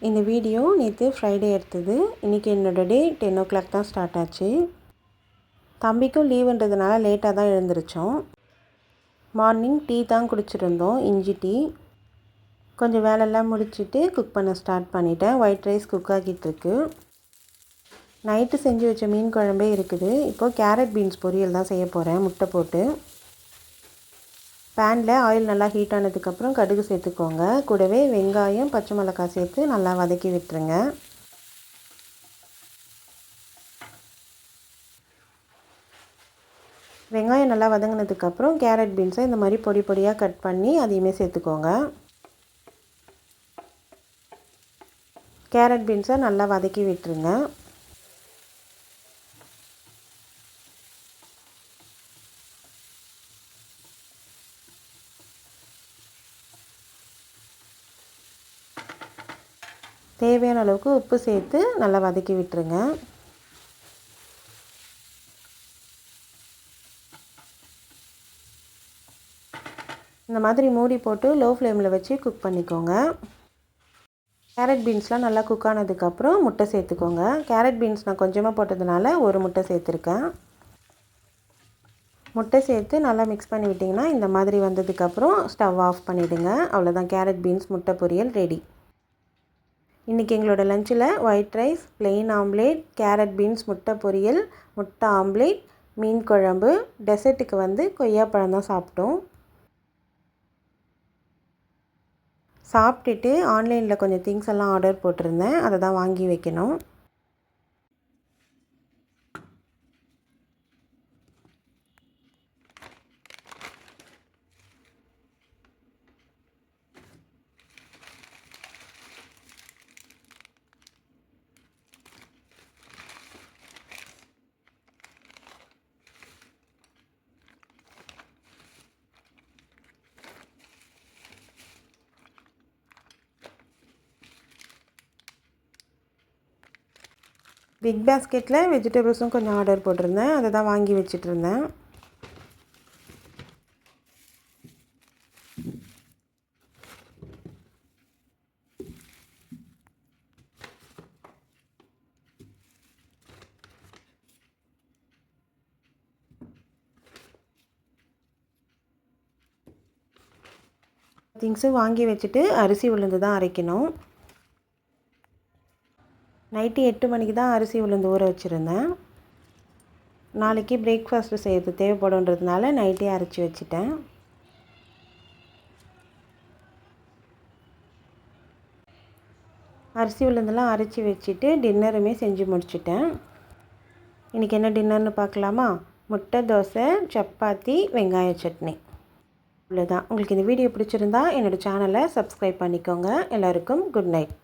இந்த வீடியோ நேற்று ஃப்ரைடே எடுத்தது. இன்றைக்கி என்னோடய டே 10 o'clock தான் ஸ்டார்ட் ஆச்சு. தம்பிக்கும் லீவுன்றதுனால லேட்டாக தான் எழுந்திரிச்சோம். மார்னிங் டீ தான் குடிச்சிருந்தோம், இஞ்சி டீ. கொஞ்சம் வேலையெல்லாம் முடிச்சுட்டு குக் பண்ண ஸ்டார்ட் பண்ணிட்டேன். ஒயிட் ரைஸ் குக் ஆகிட்டுருக்கு. நைட்டு செஞ்சு வச்ச மீன் குழம்பே இருக்குது. இப்போது கேரட் பீன்ஸ் பொரியல் தான் செய்ய போகிறேன், முட்டை போட்டு. பேனில் ஆயில் நல்லா ஹீட் ஆனதுக்கப்புறம் கடுகு சேர்த்துக்கோங்க. கூடவே வெங்காயம், பச்சை மிளகாய் சேர்த்து நல்லா வதக்கி விட்டுருங்க. வெங்காயம் நல்லா வதங்கினதுக்கப்புறம் கேரட் பீன்ஸை இந்த மாதிரி பொடி பொடியாக கட் பண்ணி அதையுமே சேர்த்துக்கோங்க. கேரட் பீன்ஸை நல்லா வதக்கி விட்டுருங்க. தேவையான அளவுக்கு உப்பு சேர்த்து நல்லா வதக்கி விட்டுருங்க. இந்த மாதிரி மூடி போட்டு லோ ஃப்ளேமில் வச்சு குக் பண்ணிக்கோங்க. கேரட் பீன்ஸ்லாம் நல்லா குக் ஆனதுக்கப்புறம் முட்டை சேர்த்துக்கோங்க. கேரட் பீன்ஸ் நான் கொஞ்சமாக போட்டதுனால ஒரு முட்டை சேர்த்துருக்கேன். முட்டை சேர்த்து நல்லா மிக்ஸ் பண்ணி விட்டிங்கன்னா இந்த மாதிரி வந்ததுக்கப்புறம் ஸ்டவ் ஆஃப் பண்ணிவிடுங்க. அவ்வளோதான், கேரட் பீன்ஸ் முட்டை பொரியல் ரெடி. இன்றைக்கி எங்களோட லஞ்சில் white rice, plain omelette, carrot beans முட்டை பொரியல், முட்டை ஆம்லேட், மீன் குழம்பு. டெசர்ட்டுக்கு கொய்யாப்பழம் தான் சாப்பிட்டோம். சாப்பிட்டுட்டு ஆன்லைனில் கொஞ்சம் திங்ஸ் எல்லாம் ஆர்டர் போட்டிருந்தேன், அதை தான் வாங்கி வைக்கணும். பிக் பாஸ்கெட்டில் வெஜிடபிள்ஸும் கொஞ்சம் ஆர்டர் போட்டிருந்தேன், அதை தான் வாங்கி வச்சிட்ருந்தேன். திங்ஸு வாங்கி வச்சுட்டு அரிசி உளுந்து தான் அரைக்கணும். நைட்டு 8 மணிக்கு தான் அரிசி உளுந்து ஊற வச்சுருந்தேன். நாளைக்கு பிரேக்ஃபாஸ்ட்டு செய்கிறது தேவைப்படுன்றதுனால நைட்டே அரைச்சி வச்சுட்டேன். அரிசி உளுந்தெல்லாம் அரைச்சி வச்சுட்டு டின்னருமே செஞ்சு முடிச்சிட்டேன். இன்றைக்கி என்ன டின்னர்னு பார்க்கலாமா? முட்டை தோசை, சப்பாத்தி, வெங்காய சட்னி. அவ்வளோதான். உங்களுக்கு இந்த வீடியோ பிடிச்சிருந்தா என்னோடய சேனலை சப்ஸ்கிரைப் பண்ணிக்கோங்க. எல்லோருக்கும் குட் நைட்.